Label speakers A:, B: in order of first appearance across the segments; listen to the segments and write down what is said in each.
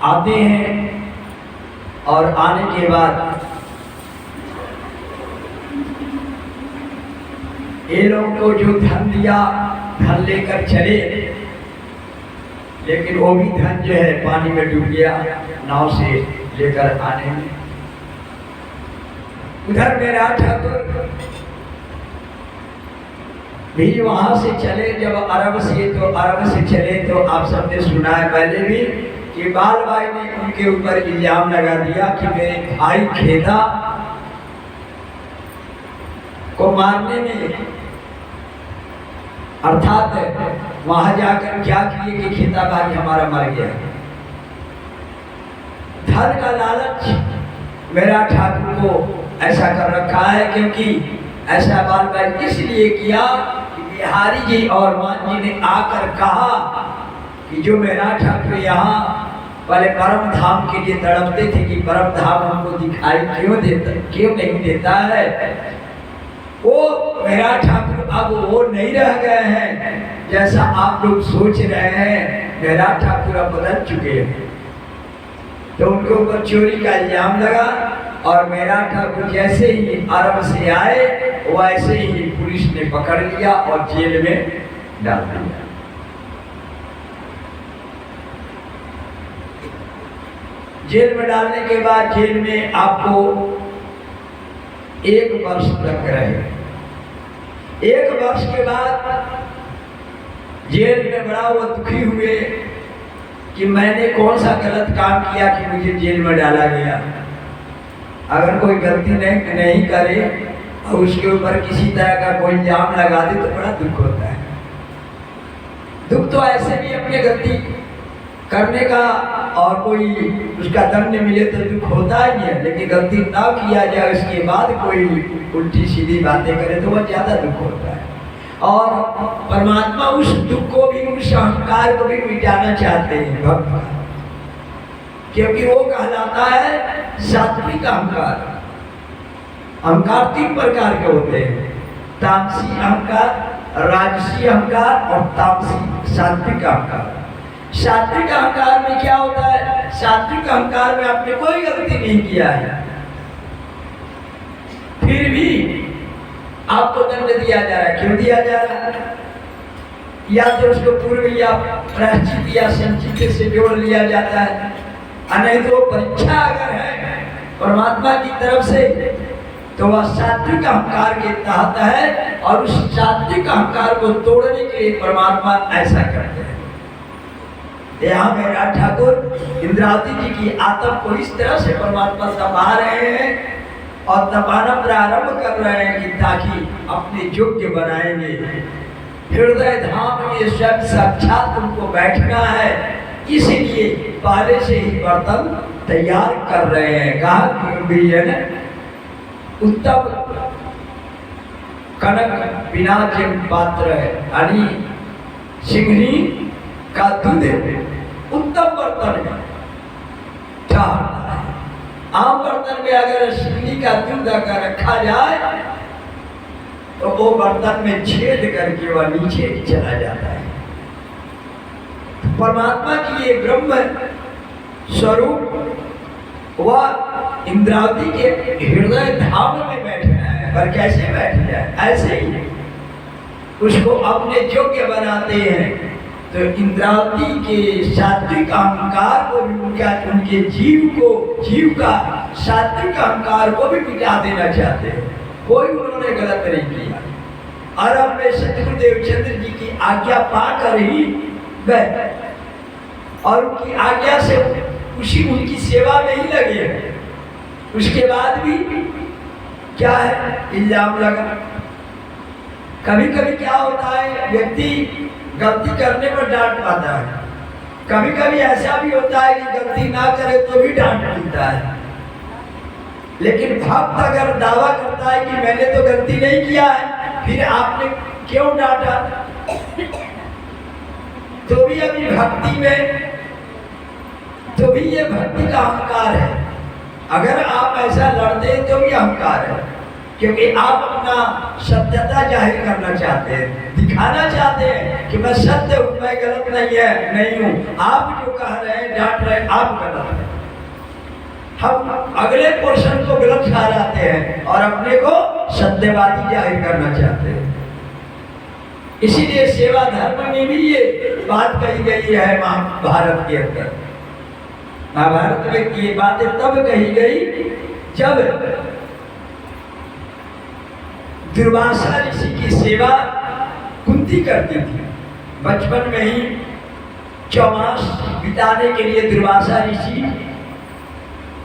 A: आते हैं और आने के बाद ये लोग को जो धन दिया, धन लेकर चले, लेकिन वो भी धन जो है पानी में डूब गया नाव से लेकर आने में। उधर मेरा ठाकुर भी वहां से चले, जब अरब से चले तो आप सबने सुना है पहले भी कि बाल भाई ने उनके ऊपर इल्जाम लगा दिया कि मेरे भाई खेदा को मारने में, अर्थात वहां जाकर क्या किए कि खेता भाई हमारा मर गया। धन का लालच मेरा ठाकुर को ऐसा कर रखा है, क्योंकि ऐसा बाल भाई इसलिए किया कि बिहारी जी और मान जी ने आकर कहा कि जो मेरा ठाकुर यहाँ पहले परम धाम के लिए तड़पते थे कि परम धाम हमको दिखाई क्यों नहीं देता है, वो मेरा ठाकुर अब वो नहीं रह गए हैं जैसा आप लोग सोच रहे हैं। मेरा ठाकुर अब बदल चुके हैं। तो उनके ऊपर चोरी का इल्जाम लगा और मेरा ठाकुर जैसे ही अरब से आए वैसे ही पुलिस ने पकड़ लिया और जेल में डाल दिया। जेल में डालने के बाद जेल में आपको 1 वर्ष तक रहे। 1 वर्ष के बाद जेल में बड़ा वो दुखी हुए कि मैंने कौन सा गलत काम किया कि मुझे जेल में डाला गया। अगर कोई गलती नहीं करे और उसके ऊपर किसी तरह का कोई इल्जाम लगा दे तो बड़ा दुख होता है। दुख तो ऐसे भी अपनी गलती करने का और कोई उसका दंड मिले तो दुख होता ही है, लेकिन गलती ना किया जाए उसके बाद कोई उल्टी सीधी बातें करे तो वह ज्यादा दुख होता है। और परमात्मा उस दुख को भी, उस अहंकार को भी मिटाना चाहते हैं भक्त, क्योंकि वो कहलाता है सात्विक अहंकार। अहंकार 3 प्रकार के होते हैं, तामसी अहंकार, राजसी अहंकार और तामसी सात्विक अहंकार। सात्विक अहंकार में क्या होता है? सात्विक अहंकार में आपने कोई गलती नहीं किया है, फिर भी आपको दंड दिया जा रहा है। क्यों दिया जा रहा है? या तो उसको पूर्व या प्रायश्चित या संचित से जोड़ लिया जाता है, नहीं तो परीक्षा अगर है परमात्मा की तरफ से तो वह सात्विक अहंकार के तहत है, और उस सात्विक अहंकार को तोड़ने के लिए परमात्मा ऐसा करते हैं। यहाँ मेरा ठाकुर इंद्रावती जी की आत्मा को इस तरह से परमात्मा तपा रहे हैं और तपाना प्रारंभ कर रहे हैं कि ताकि अपने योग्य बनाएंगे। हृदय धाम में स्वयं साक्षात उनको बैठना है, इसलिए पहले से ही बर्तन तैयार कर रहे हैं। कहा उत्तम कनक विनाजन पात्र यानी सिंघनी का दूध उत्तम बर्तन में क्या होता है। आम बर्तन में अगर सिंघनी का दूध अगर रखा जाए तो वो बर्तन में छेद करके वह नीचे चला जाता है। परमात्मा की ये ब्रह्म स्वरूप वह इंद्रावती के हृदय धाम में बैठना है, पर कैसे बैठ जाए? ऐसे ही उसको अपने योग्य बनाते हैं। तो इंद्रावती के सात्विक अहंकार को भी उनके जीव का सात्विक अहंकार को भी मिटा देना चाहते हैं। कोई उन्होंने गलत नहीं किया। अरब में सतगुरुदेव चंद्र जी की आज्ञा पाकर ही गए और उनकी आज्ञा से उनकी सेवा में ही लगे। उसके बाद भी क्या है, इल्जाम लगा। कभी कभी क्या होता है, व्यक्ति गलती करने पर डांट पाता है, कभी कभी ऐसा भी होता है कि गलती ना करे तो भी डांट मिलता है। लेकिन भक्त अगर दावा करता है कि मैंने तो गलती नहीं किया है, फिर आपने क्यों डांटा, तो भी अभी भक्ति में तो भी ये भक्ति का अहंकार है। अगर आप ऐसा लड़ते हैं तो भी अहंकार है। क्योंकि आप अपना सत्यता जाहिर करना चाहते हैं, दिखाना चाहते हैं कि मैं सत्य हूँ, मैं गलत नहीं हूँ। आप जो कह रहे हैं, डांट रहे हैं, आप गलत हैं। हम अगले पोर्शन को गलत ठहराते हैं और अपने को सत्यवादी जाहिर करना चाहते हैं। इसीलिए सेवा धर्म में भी ये बात कही गई है महाभारत के अंदर। महाभारत में ये बातें तब कही गई जब दुर्वासा ऋषि की सेवा कुंती करती थी। बचपन में ही 4 मास बिताने के लिए दुर्वासा ऋषि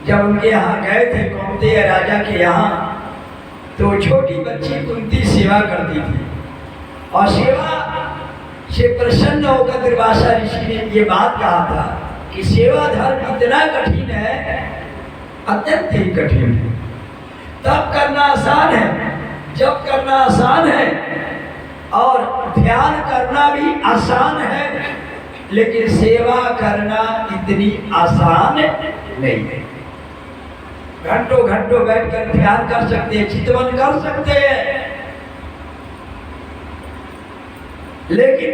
A: जब उनके यहाँ गए थे, कौंतेय राजा के यहाँ, तो छोटी बच्ची कुंती सेवा करती थी और सेवा से प्रसन्न होकर दुर्वासा ऋषि ने ये बात कहा था कि सेवा धर्म इतना कठिन है, अत्यंत ही कठिन है। तब करना आसान है, जब करना आसान है, और ध्यान करना भी आसान है, लेकिन सेवा करना इतनी आसान नहीं है। घंटों घंटों बैठकर ध्यान कर सकते हैं, चिंतन कर सकते हैं, लेकिन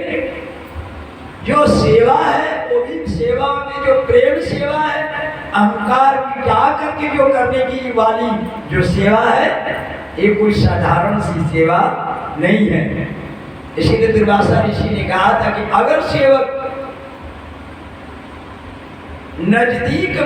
A: जो सेवा है वो भी सेवा में जो प्रेम सेवा है, अहंकार मिटा करके जो करने की वाली जो सेवा है, ये कोई साधारण सी सेवा नहीं है। इसीलिए दुर्वासा ऋषि ने कहा था कि अगर सेवक नजदीक